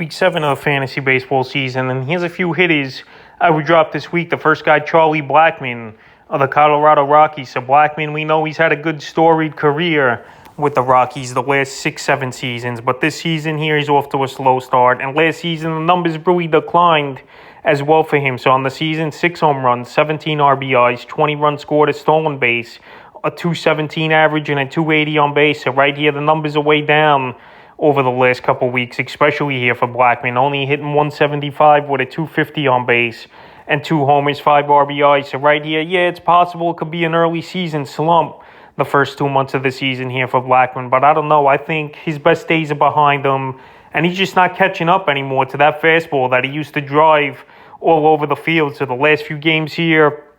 Week 7 of the fantasy baseball season, and here's a few hitters I would drop this week. The first guy, Charlie Blackmon of the Colorado Rockies. So Blackmon, we know he's had a good storied career with the Rockies the last 6-7 seasons, but this season here he's off to a slow start, and last season the numbers really declined as well for him. So on the season, 6 home runs, 17 RBIs, 20 runs scored, a stolen base, a 217 average, and a 280 on base. So right here the numbers are way down over the last couple weeks, especially here for Blackmon, only hitting 175 with a 250 on base and 2 homers, 5 RBIs. So right here, yeah, it's possible it could be an early season slump the first 2 months of the season here for Blackmon, but I don't know. I think his best days are behind him, and he's just not catching up anymore to that fastball that he used to drive all over the field. So the last few games here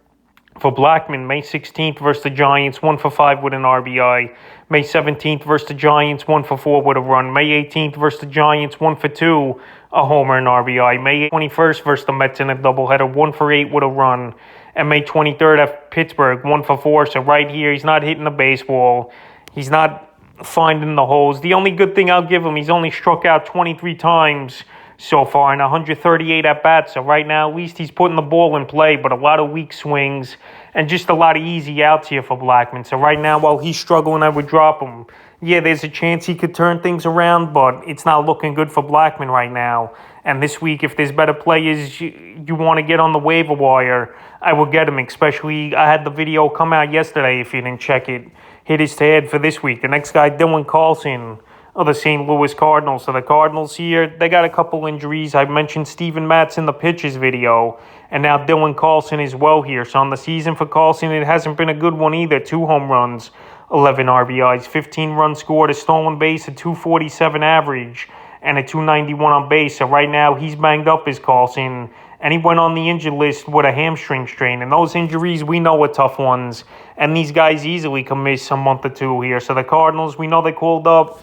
for Blackmon, May 16th versus the Giants, 1 for 5 with an RBI. May 17th versus the Giants, 1 for 4 with a run. May 18th versus the Giants, 1 for 2, a homer and RBI. May 21st versus the Mets in a doubleheader, 1 for 8 with a run. And May 23rd at Pittsburgh, 1 for 4. So right here, he's not hitting the baseball. He's not finding the holes. The only good thing I'll give him, he's only struck out 23 times so far in 138 at-bats. So right now, at least he's putting the ball in play, but a lot of weak swings and just a lot of easy outs here for Blackmon. So right now, while he's struggling, I would drop him. Yeah, there's a chance he could turn things around, but it's not looking good for Blackmon right now. And this week, if there's better players you want to get on the waiver wire, I will get him. Especially, I had the video come out yesterday, if you didn't check it. Hit his head for this week. The next guy, Carlson of the St. Louis Cardinals. So the Cardinals here, they got a couple injuries. I mentioned Steven Matz in the pitches video, and now Carlson as well here. So on the season for Carlson, it hasn't been a good one either. 2 home runs, 11 RBIs, 15 runs scored, a stolen base, a 247 average, and a 291 on base. So right now, he's banged up as Carlson, and he went on the injured list with a hamstring strain. And those injuries, we know, are tough ones, and these guys easily can miss a month or 2 here. So the Cardinals, we know they called up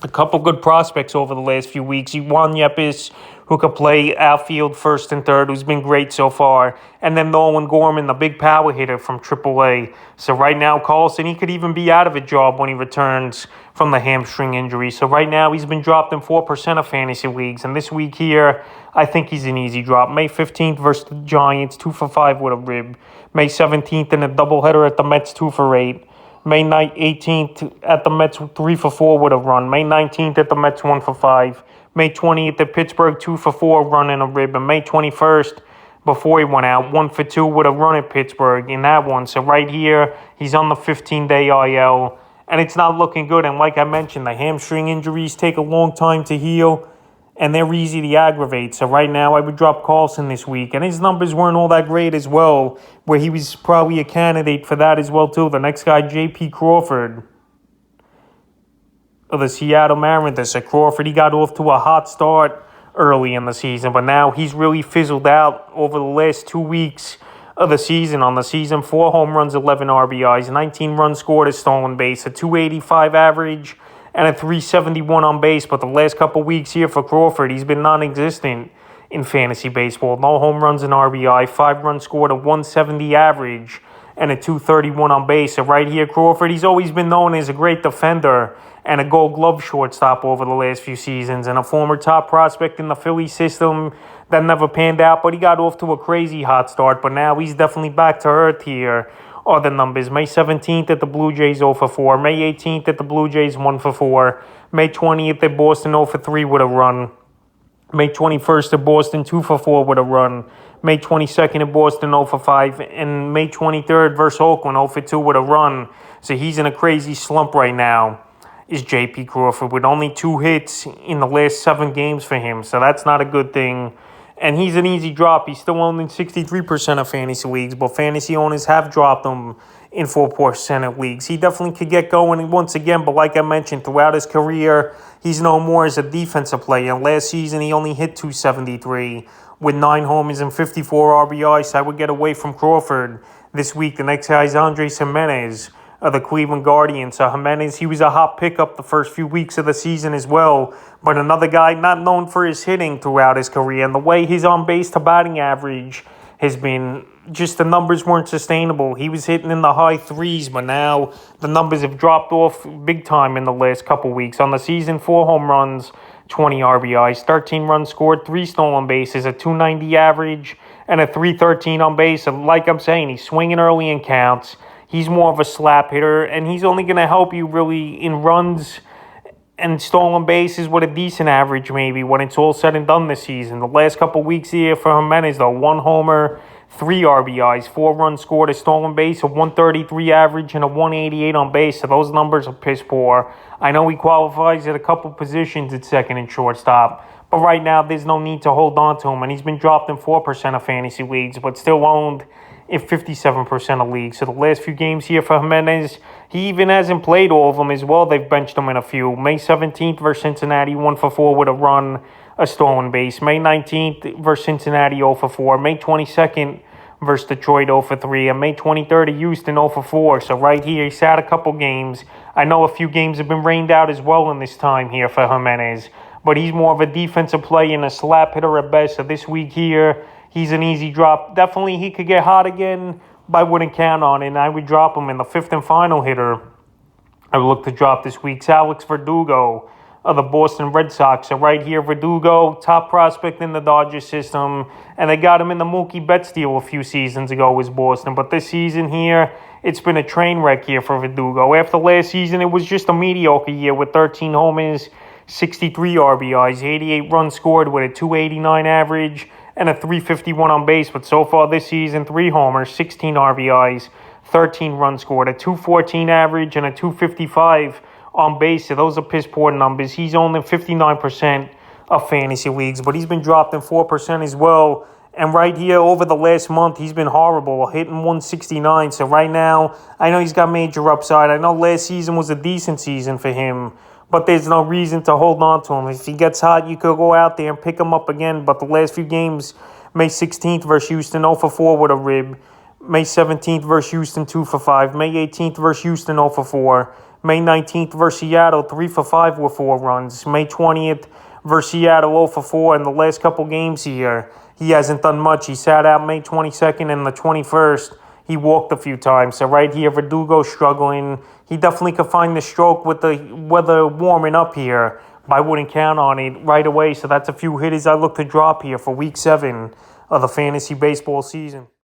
a couple good prospects over the last few weeks. Juan Yepes, who could play outfield first and third, who's been great so far. And then Nolan Gorman, the big power hitter from AAA. So right now, Carlson, he could even be out of a job when he returns from the hamstring injury. So right now, he's been dropped in 4% of fantasy leagues. And this week here, I think he's an easy drop. May 15th versus the Giants, 2 for 5 with a rib. May 17th in a doubleheader at the Mets, 2 for 8. May 18th at the Mets, 3 for 4 with a run. May 19th at the Mets, 1 for 5. May 20th at Pittsburgh, 2 for 4, run and a rib. And May 21st, before he went out, 1 for 2 with a run at Pittsburgh in that one. So right here, he's on the 15-day IL, and it's not looking good. And like I mentioned, the hamstring injuries take a long time to heal, and they're easy to aggravate. So right now, I would drop Carlson this week. And his numbers weren't all that great as well, where he was probably a candidate for that as well, too. The next guy, J.P. Crawford of the Seattle Mariners. So Crawford, he got off to a hot start early in the season, but now he's really fizzled out over the last 2 weeks of the season. On the season, 4 home runs, 11 RBIs, 19 runs scored, a stolen base, a 285 average, and a 371 on base. But the last couple weeks here for Crawford, he's been non-existent in fantasy baseball. No home runs and RBI, 5 runs scored, a 170 average, and a 231 on base. So right here, Crawford, he's always been known as a great defender and a Gold Glove shortstop over the last few seasons, and a former top prospect in the Philly system that never panned out, but he got off to a crazy hot start. But now he's definitely back to earth here are the numbers. May 17th at the Blue Jays, 0 for 4. May 18th at the Blue Jays, 1 for 4. May 20th at Boston, 0 for 3 with a run. May 21st at Boston, 2 for 4 with a run. May 22nd at Boston, 0 for 5. And May 23rd versus Oakland, 0 for 2 with a run. So he's in a crazy slump right now, is J.P. Crawford, with only 2 hits in the last 7 games for him. So that's not a good thing. And he's an easy drop. He's still owned in 63% of fantasy leagues, but fantasy owners have dropped him in 4% of leagues. He definitely could get going once again, but like I mentioned, throughout his career, he's known more as a defensive player. And last season, he only hit 273 with 9 homers and 54 RBIs. So I would get away from Crawford this week. The next guy is Andres Jimenez of the Cleveland Guardians. So Jimenez, he was a hot pickup the first few weeks of the season as well, but another guy not known for his hitting throughout his career. And the way his on-base to batting average has been, just the numbers weren't sustainable. He was hitting in the high 3s, but now the numbers have dropped off big time in the last couple weeks. On the season, 4 home runs, 20 RBIs, 13 runs scored, 3 stolen bases, a 290 average, and a 313 on base. And like I'm saying, he's swinging early in counts. He's more of a slap hitter, and he's only going to help you really in runs and stolen bases with a decent average maybe when it's all said and done this season. The last couple weeks here for Jimenez, though, 1 homer, 3 RBIs, 4 runs scored, a stolen base, a 133 average, and a 188 on base. So those numbers are piss poor. I know he qualifies at a couple positions at second and shortstop, but right now there's no need to hold on to him. And he's been dropped in 4% of fantasy leagues, but still owned in 57% of leagues. So the last few games here for Jimenez, he even hasn't played all of them as well. They've benched him in a few. May 17th versus Cincinnati, 1 for 4 with a run, a stolen base. May 19th versus Cincinnati, 0 for 4. May 22nd versus Detroit, 0 for 3. And May 23rd at Houston, 0 for 4. So right here, he sat a couple games. I know a few games have been rained out as well in this time here for Jimenez, but he's more of a defensive play and a slap hitter at best. So this week here, he's an easy drop. Definitely he could get hot again, but I wouldn't count on it. And I would drop him in the 5th and final hitter. I would look to drop this week's Alex Verdugo of the Boston Red Sox. So right here, Verdugo, top prospect in the Dodgers system. And they got him in the Mookie Betts deal a few seasons ago with Boston. But this season here, it's been a train wreck here for Verdugo. After last season, it was just a mediocre year with 13 homers, 63 RBIs, 88 runs scored with a 289 average, and a 351 on base. But so far this season, 3 homers, 16 RBIs, 13 runs scored, a 214 average, and a 255 on base. So those are piss poor numbers. He's only 59% of fantasy leagues, but he's been dropped in 4% as well. And right here, over the last month, he's been horrible, hitting 169. So right now, I know he's got major upside. I know last season was a decent season for him, but there's no reason to hold on to him. If he gets hot, you could go out there and pick him up again. But the last few games, May 16th versus Houston, 0 for 4 with a rib. May 17th versus Houston, 2 for 5. May 18th versus Houston, 0 for 4. May 19th versus Seattle, 3 for 5 with 4 runs. May 20th versus Seattle, 0 for 4. In the last couple games here, he hasn't done much. He sat out May 22nd and the 21st. He walked a few times. So right here, Verdugo struggling. He definitely could find the stroke with the weather warming up here, but I wouldn't count on it right away. So that's a few hitters I look to drop here for Week 7 of the fantasy baseball season.